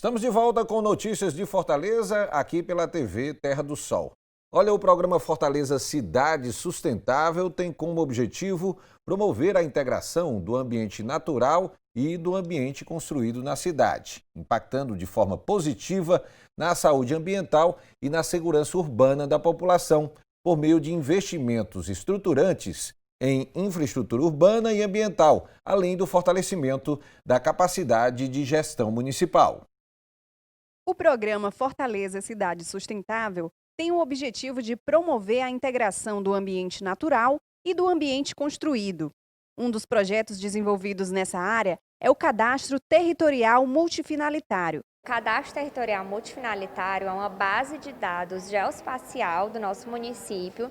Estamos de volta com notícias de Fortaleza, aqui pela TV Terra do Sol. Olha, o programa Fortaleza Cidade Sustentável tem como objetivo promover a integração do ambiente natural e do ambiente construído na cidade, impactando de forma positiva na saúde ambiental e na segurança urbana da população, por meio de investimentos estruturantes em infraestrutura urbana e ambiental, além do fortalecimento da capacidade de gestão municipal. O programa Fortaleza Cidade Sustentável tem o objetivo de promover a integração do ambiente natural e do ambiente construído. Um dos projetos desenvolvidos nessa área é o Cadastro Territorial Multifinalitário. O Cadastro Territorial Multifinalitário é uma base de dados geoespacial do nosso município.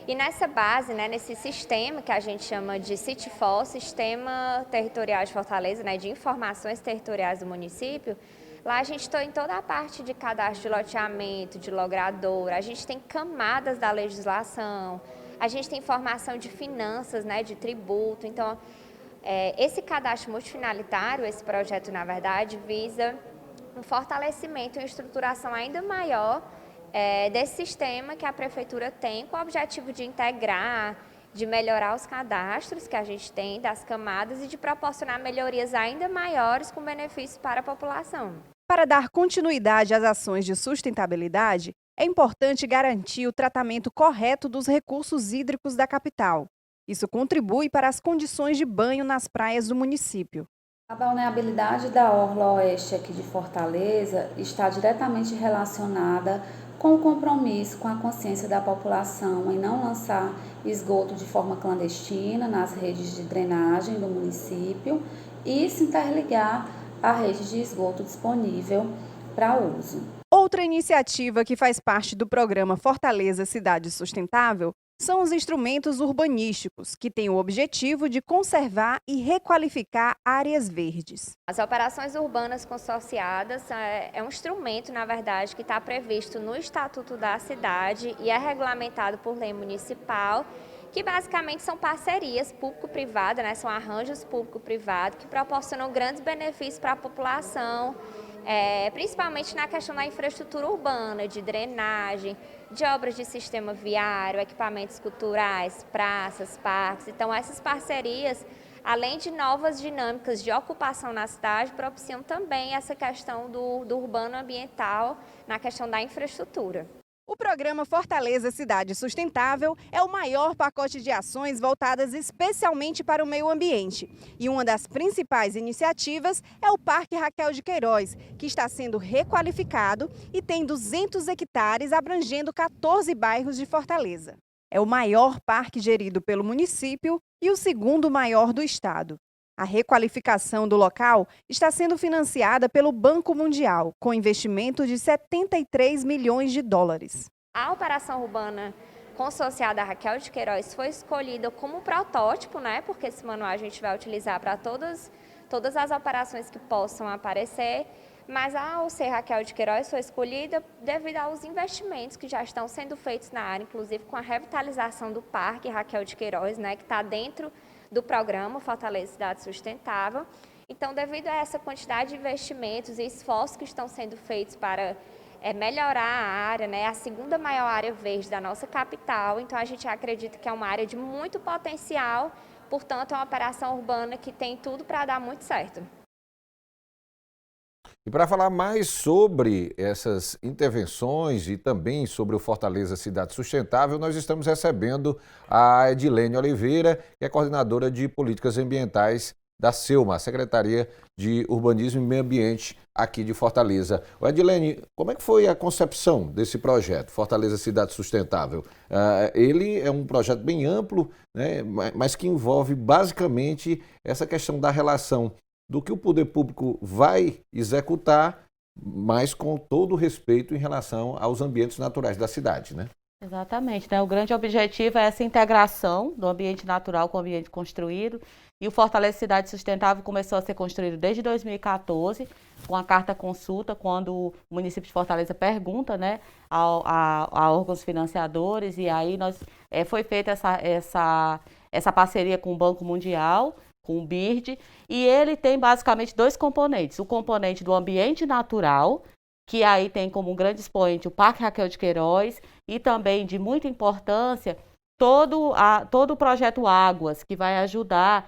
E nessa base, nesse sistema que a gente chama de CITFOR, Sistema Territorial de Fortaleza, de informações territoriais do município, lá a gente tem toda a parte de cadastro de loteamento, de logradora, a gente tem camadas da legislação, a gente tem informação de finanças, de tributo. Então, esse cadastro multifinalitário, esse projeto, na verdade, visa um fortalecimento e uma estruturação ainda maior desse sistema que a Prefeitura tem, com o objetivo de integrar, de melhorar os cadastros que a gente tem das camadas e de proporcionar melhorias ainda maiores com benefícios para a população. Para dar continuidade às ações de sustentabilidade, é importante garantir o tratamento correto dos recursos hídricos da capital. Isso contribui para as condições de banho nas praias do município. A balneabilidade da orla oeste aqui de Fortaleza está diretamente relacionada com o compromisso com a consciência da população em não lançar esgoto de forma clandestina nas redes de drenagem do município e se interligar à rede de esgoto disponível para uso. Outra iniciativa que faz parte do programa Fortaleza Cidade Sustentável são os instrumentos urbanísticos, que têm o objetivo de conservar e requalificar áreas verdes. As operações urbanas consorciadas é um instrumento, na verdade, que está previsto no Estatuto da Cidade e é regulamentado por lei municipal, que basicamente são parcerias público-privadas, são arranjos público-privados que proporcionam grandes benefícios para a população, principalmente na questão da infraestrutura urbana, de drenagem, de obras de sistema viário, equipamentos culturais, praças, parques. Então, essas parcerias, além de novas dinâmicas de ocupação na cidade, propiciam também essa questão do urbano ambiental na questão da infraestrutura. O programa Fortaleza Cidade Sustentável é o maior pacote de ações voltadas especialmente para o meio ambiente. E uma das principais iniciativas é o Parque Raquel de Queiroz, que está sendo requalificado e tem 200 hectares abrangendo 14 bairros de Fortaleza. É o maior parque gerido pelo município e o segundo maior do estado. A requalificação do local está sendo financiada pelo Banco Mundial, com investimento de 73 milhões de dólares. A operação urbana consorciada Raquel de Queiroz foi escolhida como protótipo, porque esse manual a gente vai utilizar para todas as operações que possam aparecer, mas ao ser Raquel de Queiroz foi escolhida devido aos investimentos que já estão sendo feitos na área, inclusive com a revitalização do Parque Raquel de Queiroz, que está dentro do programa Fortaleza Cidade Sustentável. Então, devido a essa quantidade de investimentos e esforços que estão sendo feitos para melhorar a área, a segunda maior área verde da nossa capital, então a gente acredita que é uma área de muito potencial, portanto é uma operação urbana que tem tudo para dar muito certo. E para falar mais sobre essas intervenções e também sobre o Fortaleza Cidade Sustentável, nós estamos recebendo a Edilene Oliveira, que é coordenadora de políticas ambientais da SEUMA, a Secretaria de Urbanismo e Meio Ambiente aqui de Fortaleza. Edilene, como é que foi a concepção desse projeto, Fortaleza Cidade Sustentável? Ele é um projeto bem amplo, mas que envolve basicamente essa questão da relação do que o poder público vai executar, mas com todo o respeito em relação aos ambientes naturais da cidade, Exatamente, O grande objetivo é essa integração do ambiente natural com o ambiente construído. E o Fortaleza Cidade Sustentável começou a ser construído desde 2014, com a carta consulta, quando o município de Fortaleza pergunta, a órgãos financiadores, e aí foi feita essa parceria com o Banco Mundial, com o BIRD, e ele tem basicamente dois componentes. O componente do ambiente natural, que aí tem como grande expoente o Parque Raquel de Queiroz, e também de muita importância todo o projeto Águas, que vai ajudar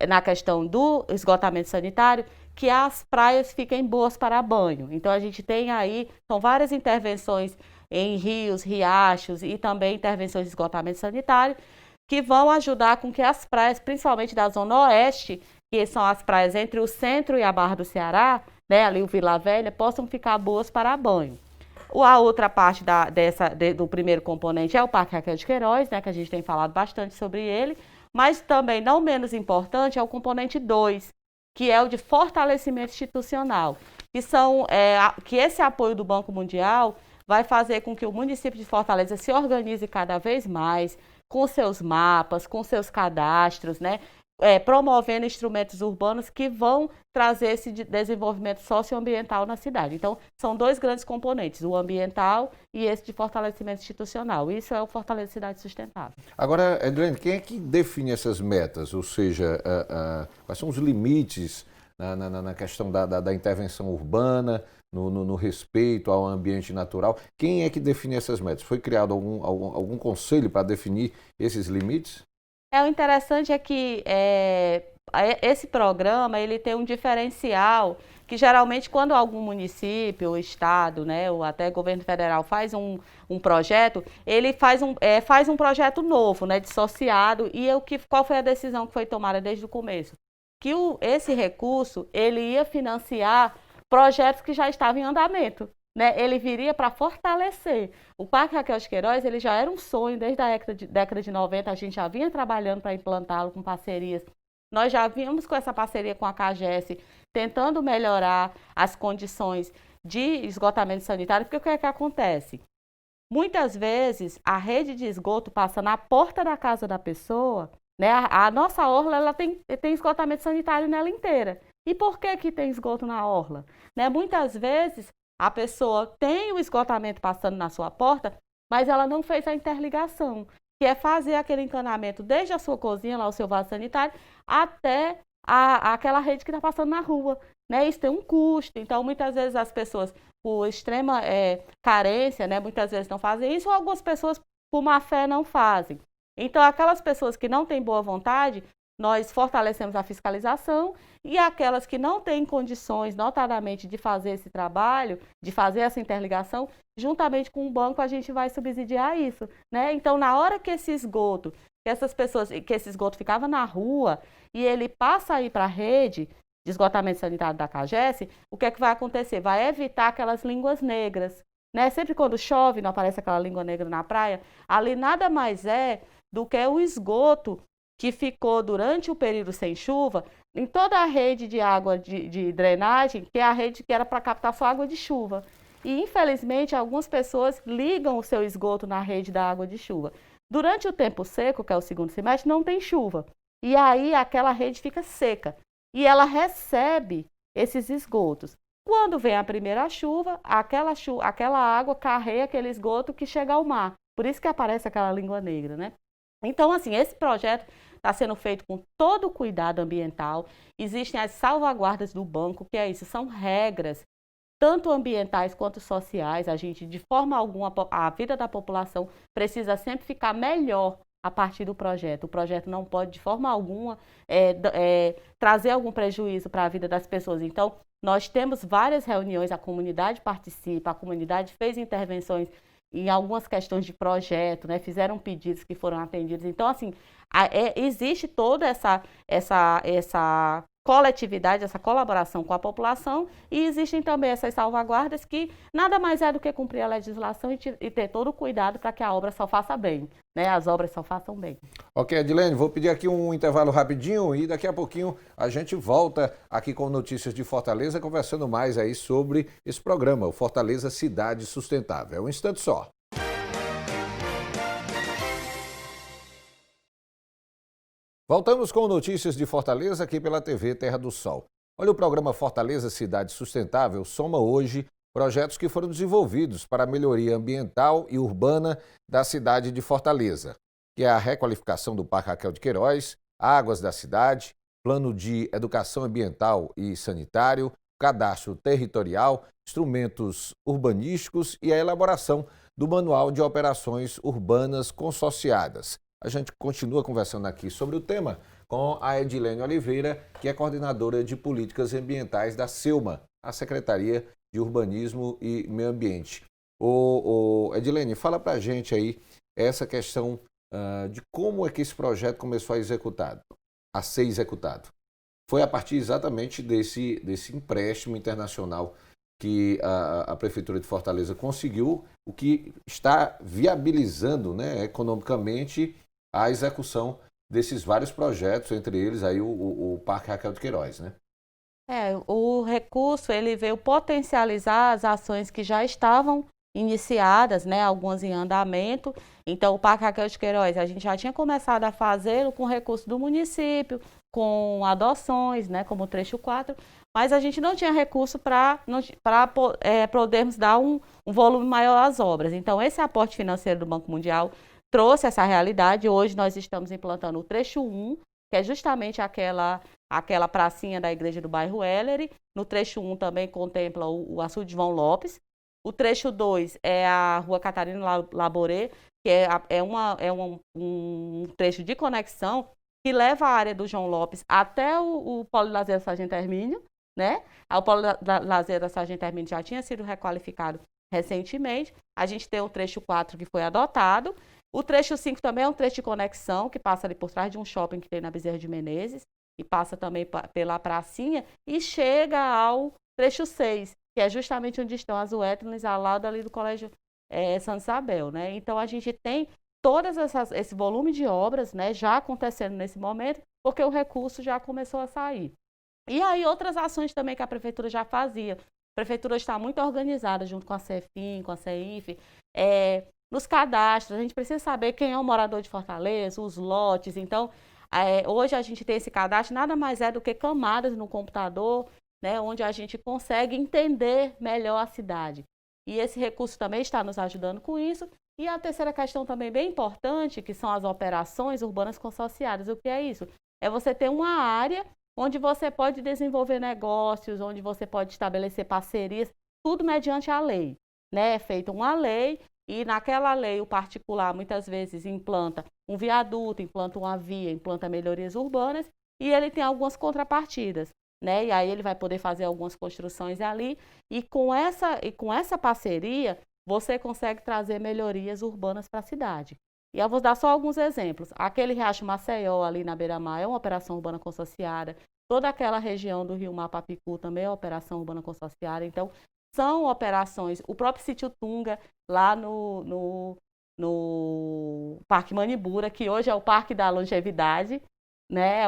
na questão do esgotamento sanitário, que as praias fiquem boas para banho. Então a gente tem aí, são várias intervenções em rios, riachos e também intervenções de esgotamento sanitário, que vão ajudar com que as praias, principalmente da Zona Oeste, que são as praias entre o centro e a Barra do Ceará, né, ali o Vila Velha, possam ficar boas para banho. A outra parte do primeiro componente é o Parque Raquel de Queiroz, né, que a gente tem falado bastante sobre ele, mas também, não menos importante, é o componente 2, que é o de fortalecimento institucional, que esse apoio do Banco Mundial vai fazer com que o município de Fortaleza se organize cada vez mais, com seus mapas, com seus cadastros, né? Promovendo instrumentos urbanos que vão trazer esse desenvolvimento socioambiental na cidade. Então, são dois grandes componentes, o ambiental e esse de fortalecimento institucional. Isso é o Fortaleza Cidade Sustentável. Agora, Edilene, quem é que define essas metas? Ou seja, quais são os limites na questão da intervenção urbana, no respeito ao ambiente natural? Quem é que define essas metas? Foi criado algum conselho para definir esses limites? O interessante é que esse programa ele tem um diferencial que geralmente quando algum município, ou estado, né, ou até governo federal faz um projeto, ele faz um projeto novo, né, dissociado, e qual foi a decisão que foi tomada desde o começo? Que esse recurso ele ia financiar projetos que já estavam em andamento. Né, ele viria para fortalecer. O Parque Raquel de Queiroz ele já era um sonho desde a década de 90, a gente já vinha trabalhando para implantá-lo com parcerias. Nós já vínhamos com essa parceria com a CAGES, tentando melhorar as condições de esgotamento sanitário, porque o que é que acontece? Muitas vezes a rede de esgoto passa na porta da casa da pessoa, né? A nossa orla ela tem esgotamento sanitário nela inteira. E por que tem esgoto na orla? Né? Muitas vezes a pessoa tem o esgotamento passando na sua porta, mas ela não fez a interligação, que é fazer aquele encanamento desde a sua cozinha, lá o seu vaso sanitário, até aquela rede que está passando na rua. Né? Isso tem um custo, então muitas vezes as pessoas, por extrema carência, né, muitas vezes não fazem isso, ou algumas pessoas, por má fé, não fazem. Então aquelas pessoas que não têm boa vontade, nós fortalecemos a fiscalização e aquelas que não têm condições, notadamente, de fazer esse trabalho, de fazer essa interligação, juntamente com o banco a gente vai subsidiar isso, né? Então, na hora que esse esgoto ficava na rua e ele passa aí para a rede de esgotamento sanitário da CAGES, o que é que vai acontecer? Vai evitar aquelas línguas negras, né? Sempre quando chove, não aparece aquela língua negra na praia, ali nada mais é do que o esgoto que ficou durante o período sem chuva, em toda a rede de água de drenagem, que é a rede que era para captar só água de chuva. E, infelizmente, algumas pessoas ligam o seu esgoto na rede da água de chuva. Durante o tempo seco, que é o segundo semestre, não tem chuva. E aí aquela rede fica seca. E ela recebe esses esgotos. Quando vem a primeira chuva, aquela água carrega aquele esgoto que chega ao mar. Por isso que aparece aquela língua negra, né? Então, assim, esse projeto está sendo feito com todo o cuidado ambiental. Existem as salvaguardas do banco, que é isso, são regras, tanto ambientais quanto sociais. A gente, de forma alguma, a vida da população precisa sempre ficar melhor a partir do projeto. O projeto não pode, de forma alguma, trazer algum prejuízo para a vida das pessoas. Então, nós temos várias reuniões, a comunidade participa, a comunidade fez intervenções em algumas questões de projeto, né, fizeram pedidos que foram atendidos. Então, assim, existe toda essa coletividade, essa colaboração com a população e existem também essas salvaguardas que nada mais é do que cumprir a legislação e ter todo o cuidado para que a obra só faça bem, né, as obras só façam bem. Ok, Edilene, vou pedir aqui um intervalo rapidinho e daqui a pouquinho a gente volta aqui com notícias de Fortaleza, conversando mais aí sobre esse programa, o Fortaleza Cidade Sustentável. É um instante só. Voltamos com notícias de Fortaleza aqui pela TV Terra do Sol. Olha, o programa Fortaleza Cidade Sustentável soma hoje projetos que foram desenvolvidos para a melhoria ambiental e urbana da cidade de Fortaleza, que é a requalificação do Parque Raquel de Queiroz, águas da cidade, plano de educação ambiental e sanitário, cadastro territorial, instrumentos urbanísticos e a elaboração do Manual de Operações Urbanas Consorciadas. A gente continua conversando aqui sobre o tema com a Edilene Oliveira, que é coordenadora de políticas ambientais da SEUMA, a Secretaria de Urbanismo e Meio Ambiente. Edilene, fala para a gente aí essa questão de como é que esse projeto começou a ser executado. Foi a partir exatamente desse empréstimo internacional que a Prefeitura de Fortaleza conseguiu, o que está viabilizando, né, economicamente a execução desses vários projetos, entre eles aí o Parque Raquel de Queiroz, né? O recurso ele veio potencializar as ações que já estavam iniciadas, né, algumas em andamento. Então, o Parque Raquel de Queiroz, a gente já tinha começado a fazê-lo com recurso do município, com adoções, né, como o trecho 4, mas a gente não tinha recurso para podermos dar um volume maior às obras. Então, esse aporte financeiro do Banco Mundial trouxe essa realidade. Hoje nós estamos implantando o trecho 1, que é justamente aquela pracinha da igreja do bairro Ellery. No trecho 1 também contempla o açude João Lopes. O trecho 2 é a Rua Catarina Laboré, que um trecho de conexão que leva a área do João Lopes até o Polo de Lazer da Sargento Hermínio, né? O Polo da Lazer da Sargento Hermínio já tinha sido requalificado recentemente. A gente tem o trecho 4 que foi adotado. O trecho 5 também é um trecho de conexão que passa ali por trás de um shopping que tem na Bezerra de Menezes e passa também pela pracinha e chega ao trecho 6, que é justamente onde estão as Wetlands, ao lado ali do Colégio Santa Isabel, né? Então, a gente tem esse volume de obras, né, já acontecendo nesse momento, porque o recurso já começou a sair. E aí, outras ações também que a Prefeitura já fazia. A Prefeitura está muito organizada, junto com a CEFIM, com a CEIF, nos cadastros. A gente precisa saber quem é o morador de Fortaleza, os lotes. Então, hoje a gente tem esse cadastro, nada mais é do que camadas no computador, né, onde a gente consegue entender melhor a cidade. E esse recurso também está nos ajudando com isso. E a terceira questão também bem importante, que são as operações urbanas consorciadas. O que é isso? É você ter uma área onde você pode desenvolver negócios, onde você pode estabelecer parcerias, tudo mediante a lei, né? É feita uma lei e naquela lei o particular muitas vezes implanta um viaduto, implanta uma via, implanta melhorias urbanas e ele tem algumas contrapartidas, né? E aí ele vai poder fazer algumas construções ali e com essa parceria você consegue trazer melhorias urbanas para a cidade. E eu vou dar só alguns exemplos. Aquele Riacho Maceió ali na Beira-Mar é uma operação urbana consorciada. Toda aquela região do Rio Mar Papicu também é uma operação urbana consorciada. Então, são operações. O próprio Sítio Tunga, lá no Parque Manibura, que hoje é o Parque da Longevidade, né?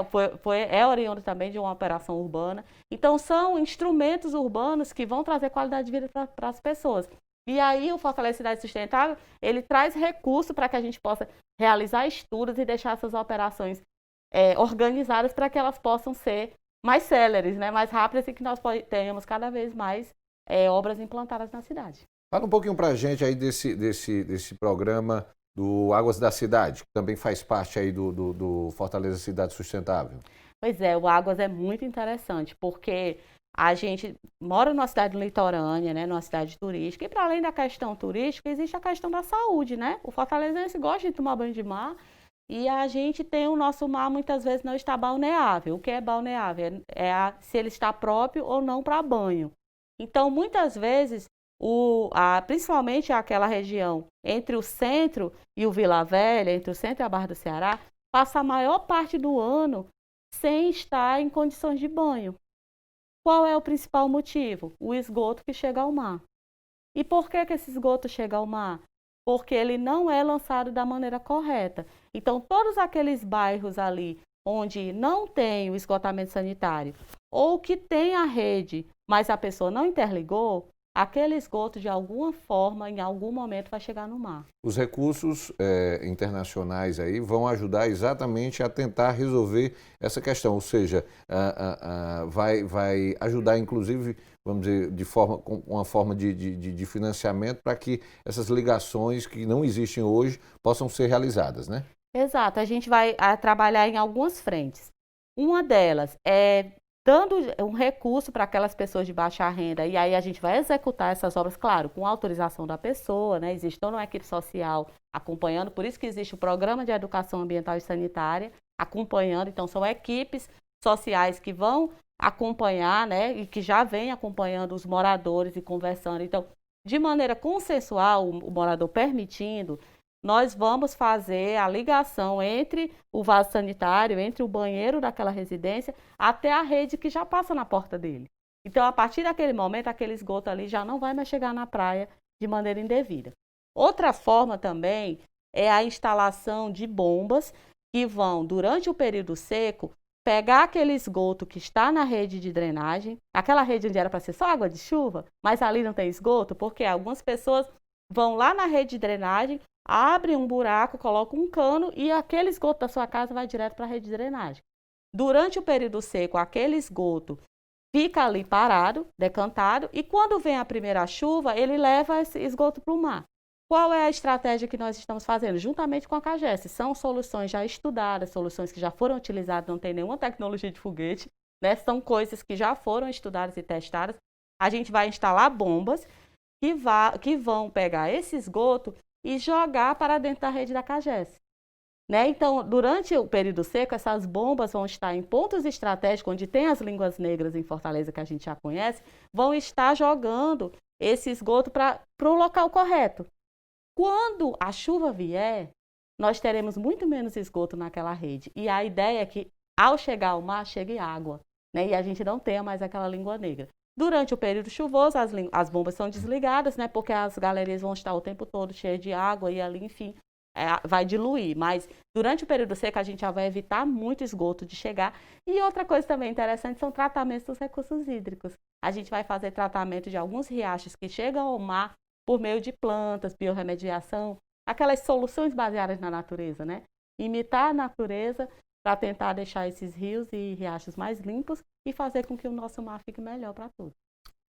É oriundo também de uma operação urbana. Então, são instrumentos urbanos que vão trazer qualidade de vida para as pessoas. E aí o Fortaleza Cidade Sustentável, ele traz recurso para que a gente possa realizar estudos e deixar essas operações organizadas para que elas possam ser mais céleres, né, mais rápidas e que nós tenhamos cada vez mais obras implantadas na cidade. Fala um pouquinho para a gente aí desse programa do Águas da Cidade, que também faz parte aí do Fortaleza Cidade Sustentável. Pois é, o Águas é muito interessante, porque a gente mora numa cidade litorânea, né, numa cidade turística, e para além da questão turística, existe a questão da saúde, né? O fortalezense gosta de tomar banho de mar e a gente tem o nosso mar muitas vezes não está balneável. O que é balneável? Se ele está próprio ou não para banho. Então, muitas vezes, principalmente aquela região entre o centro e o Vila Velha, entre o centro e a Barra do Ceará, passa a maior parte do ano sem estar em condições de banho. Qual é o principal motivo? O esgoto que chega ao mar. E por que esse esgoto chega ao mar? Porque ele não é lançado da maneira correta. Então, todos aqueles bairros ali onde não tem o esgotamento sanitário ou que tem a rede, mas a pessoa não interligou, aquele esgoto, de alguma forma, em algum momento, vai chegar no mar. Os recursos internacionais aí vão ajudar exatamente a tentar resolver essa questão, ou seja, vai ajudar, inclusive, vamos dizer, com uma forma de financiamento para que essas ligações que não existem hoje possam ser realizadas, né? Exato, a gente vai trabalhar em algumas frentes. Uma delas é dando um recurso para aquelas pessoas de baixa renda, e aí a gente vai executar essas obras, claro, com autorização da pessoa, né? Existe toda uma equipe social acompanhando, por isso que existe o Programa de Educação Ambiental e Sanitária acompanhando, então são equipes sociais que vão acompanhar, né? E que já vêm acompanhando os moradores e conversando. Então, de maneira consensual, o morador permitindo, nós vamos fazer a ligação entre o vaso sanitário, entre o banheiro daquela residência, até a rede que já passa na porta dele. Então, a partir daquele momento, aquele esgoto ali já não vai mais chegar na praia de maneira indevida. Outra forma também é a instalação de bombas que vão, durante o período seco, pegar aquele esgoto que está na rede de drenagem, aquela rede onde era para ser só água de chuva, mas ali não tem esgoto, porque algumas pessoas vão lá na rede de drenagem, abrem um buraco, colocam um cano e aquele esgoto da sua casa vai direto para a rede de drenagem. Durante o período seco, aquele esgoto fica ali parado, decantado, e quando vem a primeira chuva, ele leva esse esgoto para o mar. Qual é a estratégia que nós estamos fazendo? Juntamente com a CAGES, são soluções já estudadas, soluções que já foram utilizadas, não tem nenhuma tecnologia de foguete, né? São coisas que já foram estudadas e testadas. A gente vai instalar bombas que vão pegar esse esgoto e jogar para dentro da rede da CAGES. Né? Então, durante o período seco, essas bombas vão estar em pontos estratégicos, onde tem as línguas negras em Fortaleza, que a gente já conhece, vão estar jogando esse esgoto para o local correto. Quando a chuva vier, nós teremos muito menos esgoto naquela rede. E a ideia é que, ao chegar ao mar, chegue água, né? E a gente não tenha mais aquela língua negra. Durante o período chuvoso, as bombas são desligadas, né? Porque as galerias vão estar o tempo todo cheias de água e ali, enfim, vai diluir. Mas durante o período seco, a gente já vai evitar muito esgoto de chegar. E outra coisa também interessante são tratamentos dos recursos hídricos. A gente vai fazer tratamento de alguns riachos que chegam ao mar por meio de plantas, biorremediação, aquelas soluções baseadas na natureza, né? Imitar a natureza para tentar deixar esses rios e riachos mais limpos e fazer com que o nosso mar fique melhor para todos.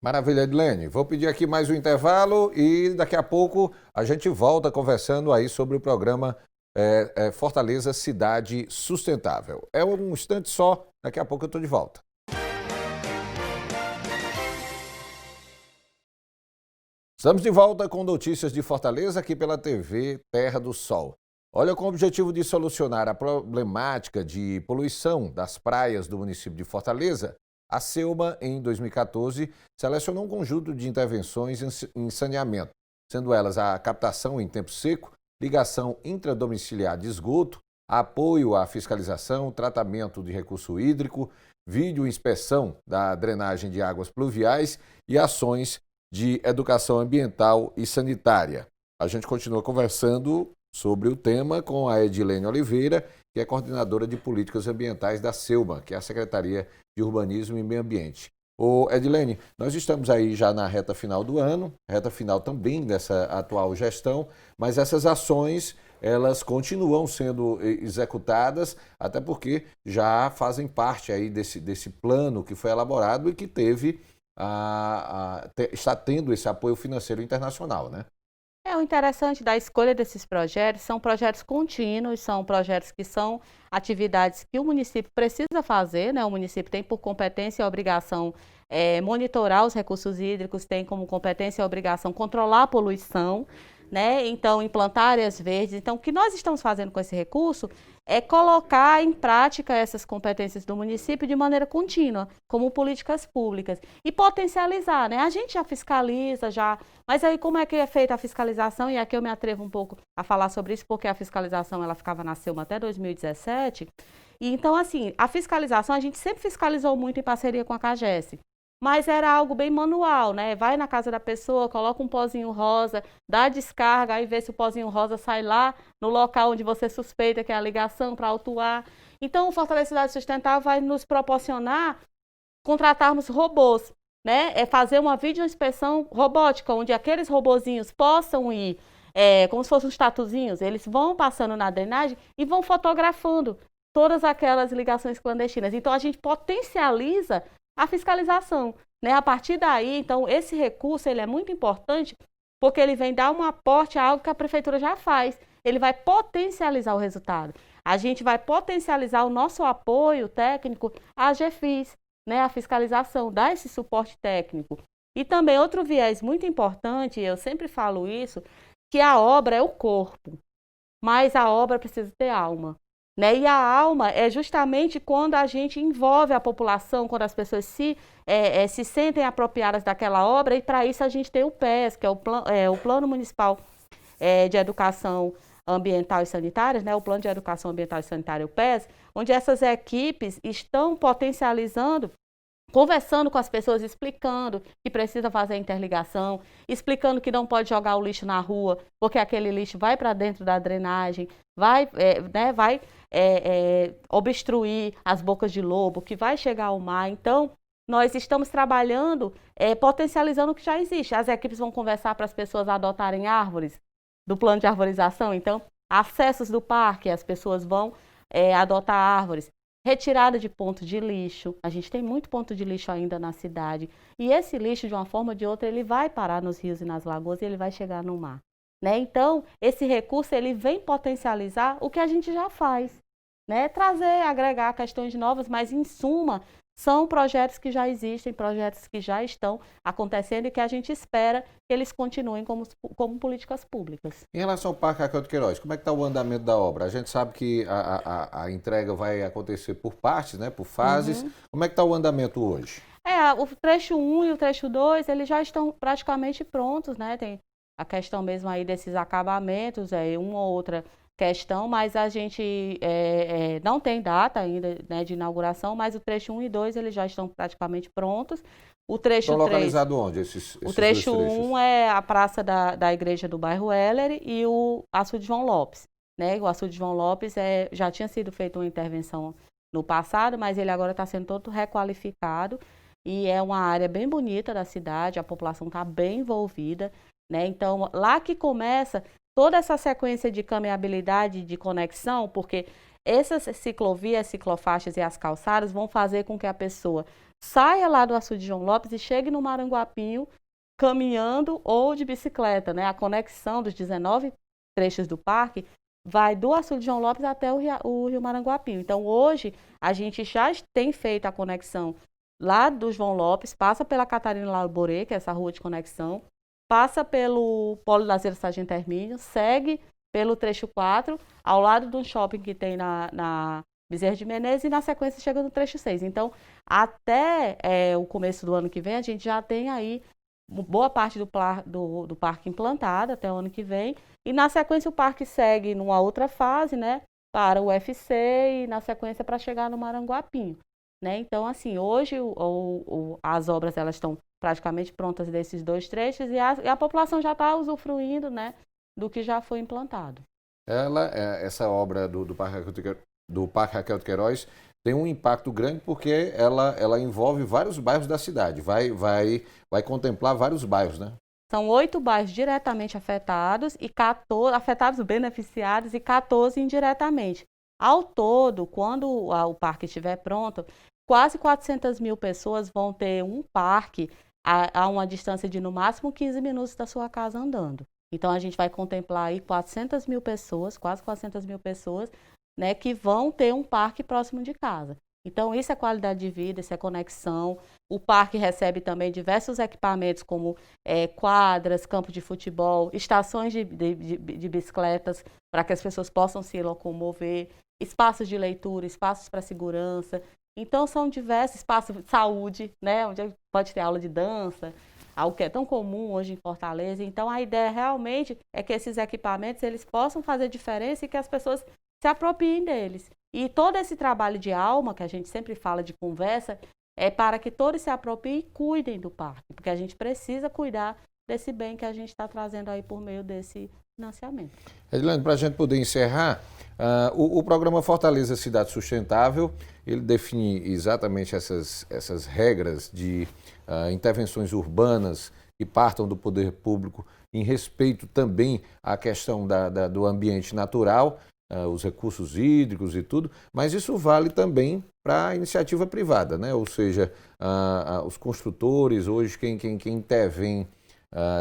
Maravilha, Edilene. Vou pedir aqui mais um intervalo e daqui a pouco a gente volta conversando aí sobre o programa Fortaleza Cidade Sustentável. É um instante só, daqui a pouco eu estou de volta. Estamos de volta com notícias de Fortaleza aqui pela TV Terra do Sol. Olha, com o objetivo de solucionar a problemática de poluição das praias do município de Fortaleza, a SEUMA, em 2014, selecionou um conjunto de intervenções em saneamento, sendo elas a captação em tempo seco, ligação intradomiciliar de esgoto, apoio à fiscalização, tratamento de recurso hídrico, vídeo-inspeção da drenagem de águas pluviais e ações de educação ambiental e sanitária. A gente continua conversando sobre o tema com a Edilene Oliveira, que é coordenadora de políticas ambientais da SEUMA, que é a Secretaria de Urbanismo e Meio Ambiente. Ô Edilene, nós estamos aí já na reta final do ano, reta final também dessa atual gestão, mas essas ações, elas continuam sendo executadas, até porque já fazem parte aí desse plano que foi elaborado e que está tendo esse apoio financeiro internacional, né? O interessante da escolha desses projetos são projetos contínuos, são projetos que são atividades que o município precisa fazer, né? O município tem por competência e obrigação monitorar os recursos hídricos, tem como competência e obrigação controlar a poluição, né? Então, implantar áreas verdes. Então, o que nós estamos fazendo com esse recurso é colocar em prática essas competências do município de maneira contínua, como políticas públicas, e potencializar, né? A gente já fiscaliza, mas aí como é que é feita a fiscalização? E aqui eu me atrevo um pouco a falar sobre isso, porque a fiscalização ela ficava na SEUMA até 2017, e então assim, a fiscalização a gente sempre fiscalizou muito em parceria com a CAGES, mas era algo bem manual, né? Vai na casa da pessoa, coloca um pozinho rosa, dá descarga, aí vê se o pozinho rosa sai lá no local onde você suspeita que é a ligação para autuar. Então, o Fortaleza Cidade Sustentável vai nos proporcionar contratarmos robôs, né? Fazer uma videoinspeção robótica, onde aqueles robozinhos possam ir, como se fossem uns tatuzinhos, eles vão passando na drenagem e vão fotografando todas aquelas ligações clandestinas. Então, a gente potencializa a fiscalização, né? A partir daí, então, esse recurso ele é muito importante porque ele vem dar um aporte a algo que a prefeitura já faz. Ele vai potencializar o resultado. a gente vai potencializar o nosso apoio técnico à GFIS, né, a fiscalização, dar esse suporte técnico. E também outro viés muito importante, eu sempre falo isso, que a obra é o corpo, mas a obra precisa ter alma. Né? E a alma é justamente quando a gente envolve a população, quando as pessoas se sentem apropriadas daquela obra, e para isso a gente tem o PES, que é o Plano Municipal de Educação Ambiental e Sanitária, né? O Plano de Educação Ambiental e Sanitária, o PES, onde essas equipes estão potencializando, conversando com as pessoas, explicando que precisa fazer interligação, explicando que não pode jogar o lixo na rua, porque aquele lixo vai para dentro da drenagem, vai obstruir as bocas de lobo, que vai chegar ao mar. Então, nós estamos trabalhando, potencializando o que já existe. As equipes vão conversar para as pessoas adotarem árvores do plano de arborização. Então, acessos do parque, as pessoas vão adotar árvores. Retirada de ponto de lixo, a gente tem muito ponto de lixo ainda na cidade, e esse lixo, de uma forma ou de outra, ele vai parar nos rios e nas lagoas e ele vai chegar no mar. Né? Então, esse recurso, ele vem potencializar o que a gente já faz, né? Trazer, agregar questões novas, mas, em suma, são projetos que já existem, projetos que já estão acontecendo e que a gente espera que eles continuem como políticas públicas. Em relação ao Parque Raquel de Queiroz, como é que está o andamento da obra? A gente sabe que a entrega vai acontecer por partes, né, por fases. Uhum. Como é que está o andamento hoje? O trecho 1 e o trecho 2, eles já estão praticamente prontos, né? Tem a questão mesmo aí desses acabamentos, uma ou outra questão, mas a gente não tem data ainda, né, de inauguração, mas o trecho 1 e 2 eles já estão praticamente prontos. O trecho estão localizados onde esses o trecho 1 é a praça da igreja do bairro Heller e o açude João Lopes. Né? O açude João Lopes já tinha sido feita uma intervenção no passado, mas ele agora está sendo todo requalificado e é uma área bem bonita da cidade, a população está bem envolvida. Né? Então, lá que começa toda essa sequência de caminhabilidade e de conexão, porque essas ciclovias, ciclofaixas e as calçadas vão fazer com que a pessoa saia lá do açude João Lopes e chegue no Maranguapinho caminhando ou de bicicleta. Né? A conexão dos 19 trechos do parque vai do açude João Lopes até o Rio Maranguapinho. Então, hoje, a gente já tem feito a conexão lá do João Lopes, passa pela Catarina Laborê, que é essa rua de conexão, passa pelo Polo Lazer Sargento Hermínio, segue pelo trecho 4, ao lado do shopping que tem na Bezerra de Menezes, e na sequência chega no trecho 6. Então, até o começo do ano que vem, a gente já tem aí boa parte do parque implantada até o ano que vem, e na sequência o parque segue numa outra fase, né, para o UFC e na sequência para chegar no Maranguapinho. Né? Então, assim, hoje as obras elas estão praticamente prontas desses dois trechos e a população já está usufruindo, né, do que já foi implantado. Essa obra do Parque Raquel de Queiroz tem um impacto grande porque ela envolve vários bairros da cidade, vai contemplar vários bairros, né? São 8 bairros diretamente afetados, e 14 afetados beneficiados e 14 indiretamente. Ao todo, quando o parque estiver pronto, quase 400 mil pessoas vão ter um parque a uma distância de no máximo 15 minutos da sua casa andando. Então, a gente vai contemplar aí 400 mil pessoas, quase 400 mil pessoas, né, que vão ter um parque próximo de casa. Então, isso é qualidade de vida, isso é conexão. O parque recebe também diversos equipamentos como quadras, campos de futebol, estações de bicicletas para que as pessoas possam se locomover, espaços de leitura, espaços para segurança. Então, são diversos espaços de saúde, né, onde pode ter aula de dança, algo que é tão comum hoje em Fortaleza. Então, a ideia realmente é que esses equipamentos eles possam fazer diferença e que as pessoas se apropriem deles. E todo esse trabalho de alma, que a gente sempre fala de conversa, é para que todos se apropriem e cuidem do parque, porque a gente precisa cuidar desse bem que a gente está trazendo aí por meio desse financiamento. Edilene, para a gente poder encerrar, o programa Fortaleza Cidade Sustentável, ele define exatamente essas regras de intervenções urbanas que partam do poder público em respeito também à questão do ambiente natural, os recursos hídricos e tudo, mas isso vale também para a iniciativa privada, né? Ou seja, os construtores, hoje quem intervém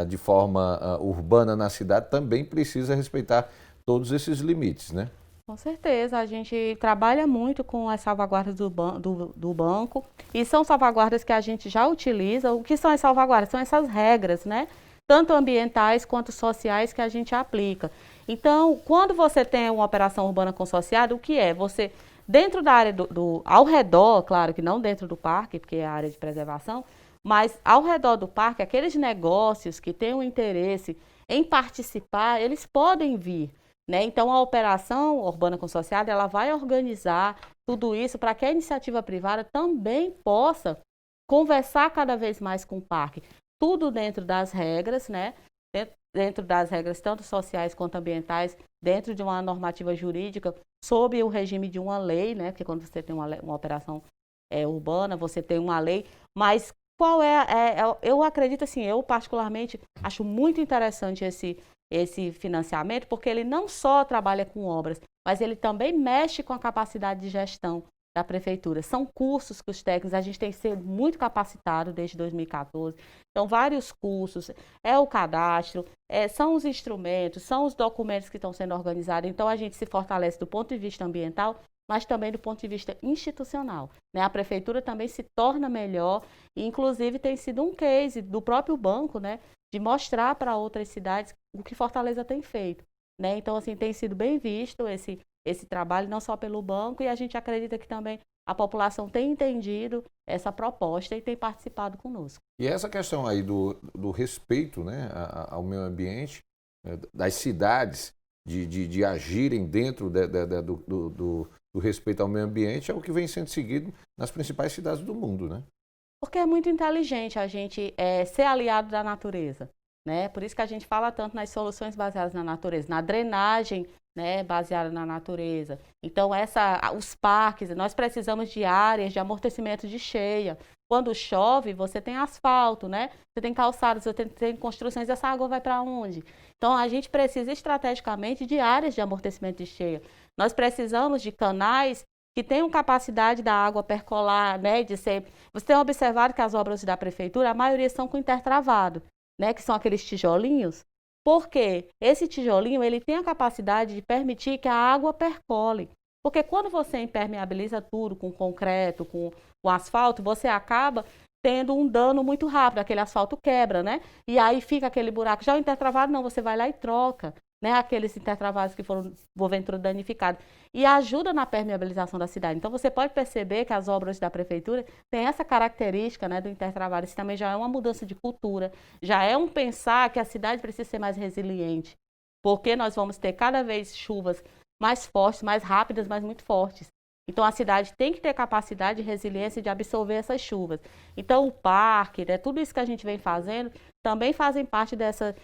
de forma urbana na cidade também precisa respeitar todos esses limites, né? Com certeza, a gente trabalha muito com as salvaguardas do banco e são salvaguardas que a gente já utiliza. O que são as salvaguardas? São essas regras, né? Tanto ambientais quanto sociais que a gente aplica. Então, quando você tem uma operação urbana consorciada, o que é? Você, dentro da área ao redor, claro que não dentro do parque, porque é a área de preservação, mas ao redor do parque, aqueles negócios que têm um interesse em participar, eles podem vir. Né? Então, a operação urbana consorciada, ela vai organizar tudo isso para que a iniciativa privada também possa conversar cada vez mais com o parque. Tudo dentro das regras, né? Dentro das regras tanto sociais quanto ambientais, dentro de uma normativa jurídica, sob o regime de uma lei, né? Porque quando você tem uma operação urbana, você tem uma lei, mas qual eu acredito assim, eu particularmente acho muito interessante esse financiamento, porque ele não só trabalha com obras, mas ele também mexe com a capacidade de gestão da prefeitura. São cursos que os técnicos, a gente tem sido muito capacitado desde 2014, então vários cursos, o cadastro, são os instrumentos, são os documentos que estão sendo organizados, então a gente se fortalece do ponto de vista ambiental, mas também do ponto de vista institucional. Né? A prefeitura também se torna melhor, e inclusive tem sido um case do próprio banco, né? De mostrar para outras cidades o que Fortaleza tem feito. Né? Então, assim, tem sido bem visto esse trabalho, não só pelo banco, e a gente acredita que também a população tem entendido essa proposta e tem participado conosco. E essa questão aí do respeito, né, ao meio ambiente, das cidades de agirem dentro do respeito ao meio ambiente é o que vem sendo seguido nas principais cidades do mundo, né? Porque é muito inteligente a gente ser aliado da natureza, né? Por isso que a gente fala tanto nas soluções baseadas na natureza, na drenagem, né, baseada na natureza. Então, os parques, nós precisamos de áreas de amortecimento de cheia. Quando chove, você tem asfalto, né? Você tem calçadas, você tem construções, essa água vai para onde? Então, a gente precisa estrategicamente de áreas de amortecimento de cheia. Nós precisamos de canais que tenham capacidade da água percolar, né, de ser... Você tem observado que as obras da prefeitura, a maioria são com intertravado, né, que são aqueles tijolinhos. Por quê? Esse tijolinho, ele tem a capacidade de permitir que a água percole. Porque quando você impermeabiliza tudo com concreto, com asfalto, você acaba tendo um dano muito rápido, aquele asfalto quebra, né? E aí fica aquele buraco. Já o intertravado, não, você vai lá e troca, né? Aqueles intertravados que foram, porventura, danificados. E ajuda na permeabilização da cidade. Então, você pode perceber que as obras da prefeitura têm essa característica, né, do intertravado. Isso também já é uma mudança de cultura, já é um pensar que a cidade precisa ser mais resiliente, porque nós vamos ter cada vez chuvas mais fortes, mais rápidas, mas muito fortes. Então, a cidade tem que ter capacidade e resiliência de absorver essas chuvas. Então, o parque, né, tudo isso que a gente vem fazendo, também fazem parte dessa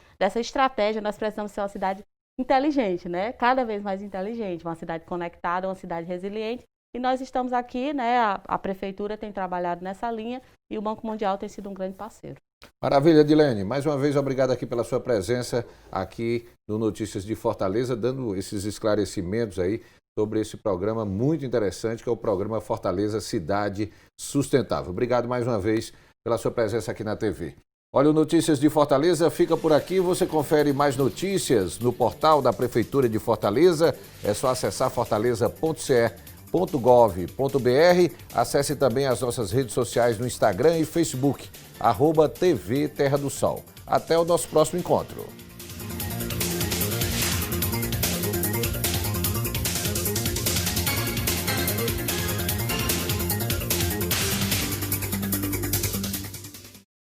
estratégia. Nós precisamos ser uma cidade inteligente, né? Cada vez mais inteligente, uma cidade conectada, uma cidade resiliente. E nós estamos aqui, né? A prefeitura tem trabalhado nessa linha e o Banco Mundial tem sido um grande parceiro. Maravilha, Edilene. Mais uma vez, obrigado aqui pela sua presença aqui no Notícias de Fortaleza, dando esses esclarecimentos aí sobre esse programa muito interessante, que é o programa Fortaleza Cidade Sustentável. Obrigado mais uma vez pela sua presença aqui na TV. Olha, o Notícias de Fortaleza fica por aqui. Você confere mais notícias no portal da Prefeitura de Fortaleza. É só acessar fortaleza.ce.gov.br. Acesse também as nossas redes sociais no Instagram e Facebook, @TV Terra do Sol. Até o nosso próximo encontro.